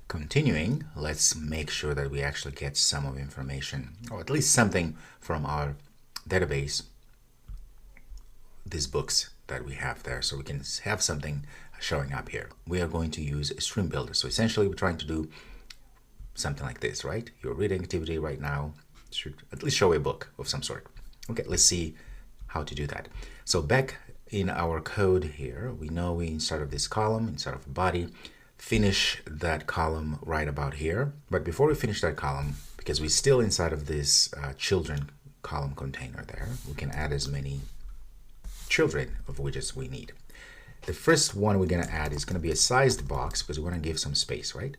Continuing, let's make sure that we actually get some of information, or at least something from our database, these books that we have there, so we can have something showing up here. We are going to use a stream builder. So essentially we're trying to do something like this, right? Your reading activity right now should at least show a book of some sort. Okay, let's see how to do that. So back in our code here, we know we inside of this column, inside of a body, finish that column right about here. But before we finish that column, because we're still inside of this children column container there, we can add as many children of widgets we need. The first one we're going to add is going to be a sized box because we want to give some space, right?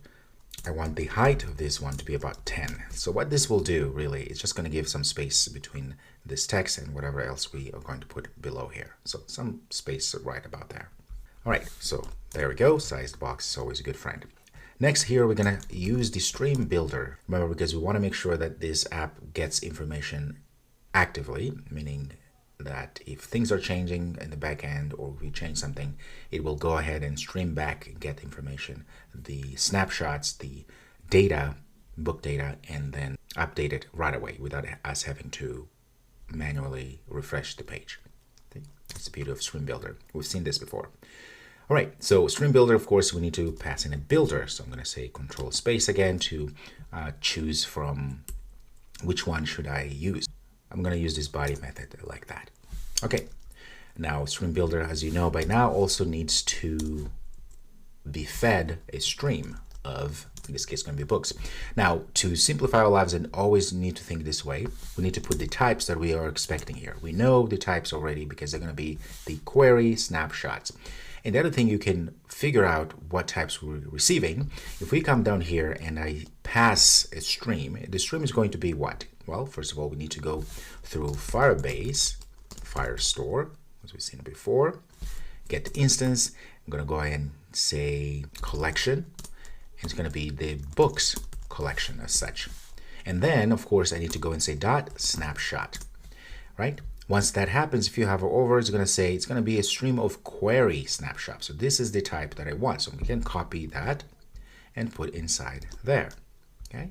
I want the height of this one to be about 10. So what this will do really is just going to give some space between this text and whatever else we are going to put below here. So some space right about there. All right, so there we go. Sized box is always a good friend. Next here, we're going to use the stream builder. Remember, because we want to make sure that this app gets information actively, meaning that if things are changing in the back end or we change something, it will go ahead and stream back, get information, the snapshots, the data, book data, and then update it right away without us having to manually refresh the page. That's the beauty of Stream Builder. We've seen this before. All right, so Stream Builder, of course, we need to pass in a builder. So I'm going to say Control Space again to choose from which one should I use. I'm going to use this body method like that. Okay, now Stream Builder, as you know by now, also needs to be fed a stream of, in this case, going to be books. Now, to simplify our lives and always need to think this way, we need to put the types that we are expecting here. We know the types already because they're going to be the query snapshots. And the other thing, you can figure out what types we're receiving. If we come down here and I pass a stream, the stream is going to be what? Well, first of all, we need to go through Firebase, Firestore, as we've seen before, get instance. I'm going to go ahead and say collection. It's going to be the books collection as such. And then, of course, I need to go and say dot snapshot, right? Once that happens, if you hover over, it's going to say it's going to be a stream of query snapshots. So this is the type that I want. So we can copy that and put inside there. Okay.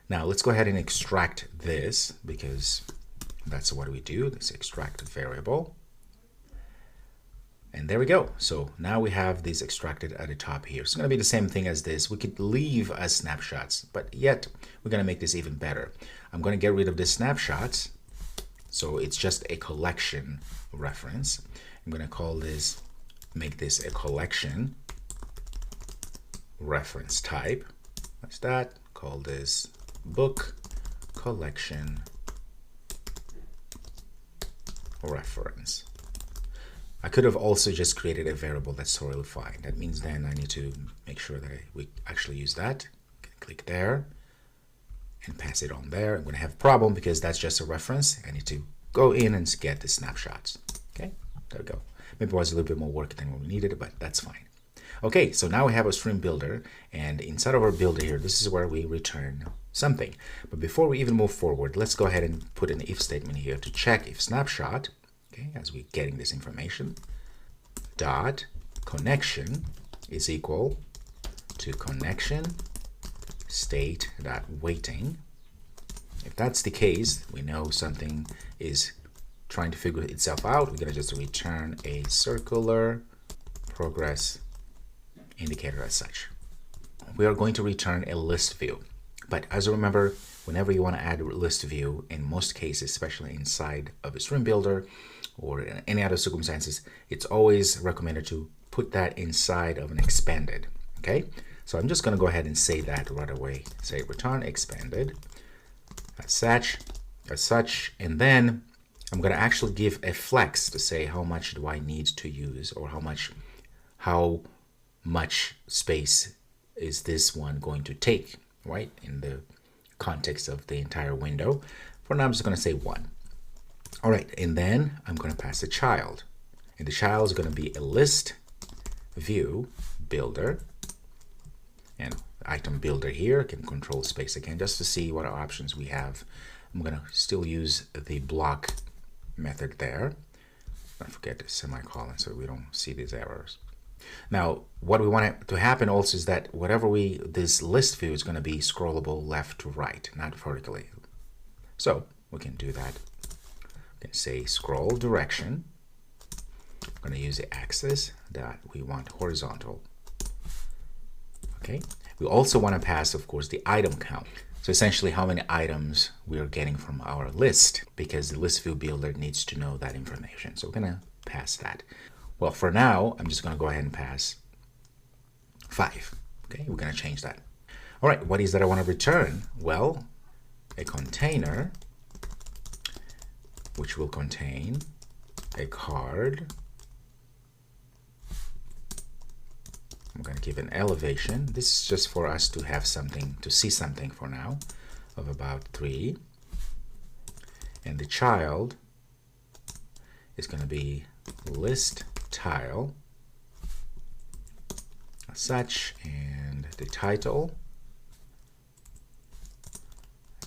Now let's go ahead and extract this because that's what we do. Let's extract a variable. And there we go. So now we have these extracted at the top here. It's going to be the same thing as this. We could leave as snapshots, but yet we're going to make this even better. I'm going to get rid of the snapshots. So it's just a collection reference. I'm going to call this, make this a collection reference type. What's that? Call this book collection reference. I could have also just created a variable. That's totally fine. That means then I need to make sure that we actually use that. Click there and pass it on there. I'm going to have a problem because that's just a reference. I need to go in and get the snapshots. Okay, there we go. Maybe it was a little bit more work than what we needed, but that's fine. Okay, so now we have a stream builder, and inside of our builder here, this is where we return something. But before we even move forward, let's go ahead and put an if statement here to check if snapshot, okay, as we're getting this information, dot connection is equal to connection state dot waiting. If that's the case, we know something is trying to figure itself out. We're going to just return a circular progress indicator as such. We are going to return a list view. But as you remember, whenever you want to add a list view, in most cases, especially inside of a stream builder or in any other circumstances, it's always recommended to put that inside of an expanded. Okay, so I'm just going to go ahead and say that right away. Say return expanded as such, and then I'm going to actually give a flex to say how much do I need to use, or how much space is this one going to take, right, in the context of the entire window. For now, I'm just going to say 1. All right, and then I'm going to pass a child, and the child is going to be a list view builder, and item builder here. Can control space again just to see what options we have. I'm going to still use the block method there. Don't forget the semicolon so we don't see these errors. Now, what we want to happen also is that this list view is going to be scrollable left to right, not vertically. So we can do that. We can say scroll direction. I'm going to use the axis that we want horizontal. Okay. We also want to pass, of course, the item count. So essentially how many items we are getting from our list, because the list view builder needs to know that information. So we're going to pass that. Well, for now, I'm just going to go ahead and pass 5. Okay, we're going to change that. All right, what is that I want to return? Well, a container which will contain a card. I'm going to give an elevation. This is just for us to have something, to see something for now, of about 3. And the child is going to be list tile as such, and the title,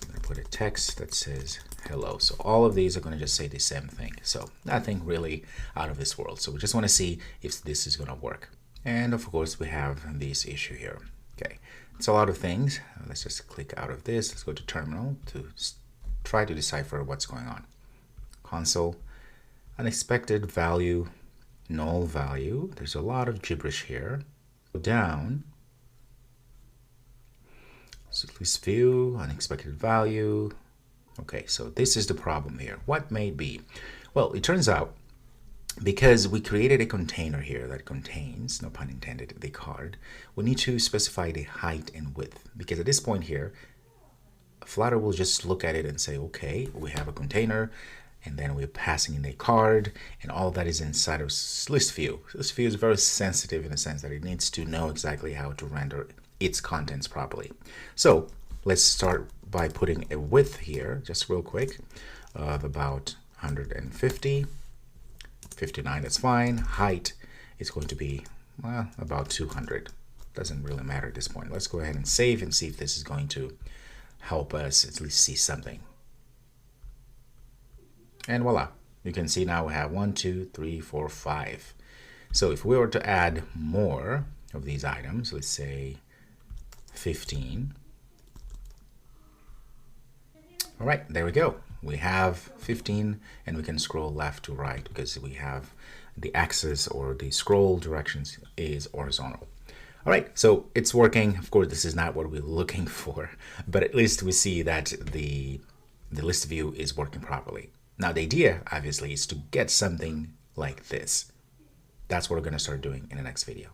I'm going to put a text that says hello. So all of these are going to just say the same thing. So nothing really out of this world. So we just want to see if this is going to work. And of course we have this issue here. Okay, it's a lot of things. Let's just click out of this. Let's go to terminal to try to decipher what's going on. Console, unexpected value, null value. There's a lot of gibberish here. Go down. So list view, unexpected value. Okay, so this is the problem here. What may be? Well, it turns out because we created a container here that contains, no pun intended, the card, we need to specify the height and width. Because at this point here, Flutter will just look at it and say, okay, we have a container, and then we're passing in a card, and all that is inside of list view. List view is very sensitive in the sense that it needs to know exactly how to render its contents properly. So let's start by putting a width here, just real quick, of about 150. 59, that's fine. Height is going to be about 200. Doesn't really matter at this point. Let's go ahead and save and see if this is going to help us at least see something. And voila, you can see now we have 1, 2, 3, 4, 5. So if we were to add more of these items, let's say 15. All right, there we go. We have 15, and we can scroll left to right because we have the axis, or the scroll directions is horizontal. All right, so it's working. Of course, this is not what we're looking for, but at least we see that the list view is working properly. Now, the idea, obviously, is to get something like this. That's what we're going to start doing in the next video.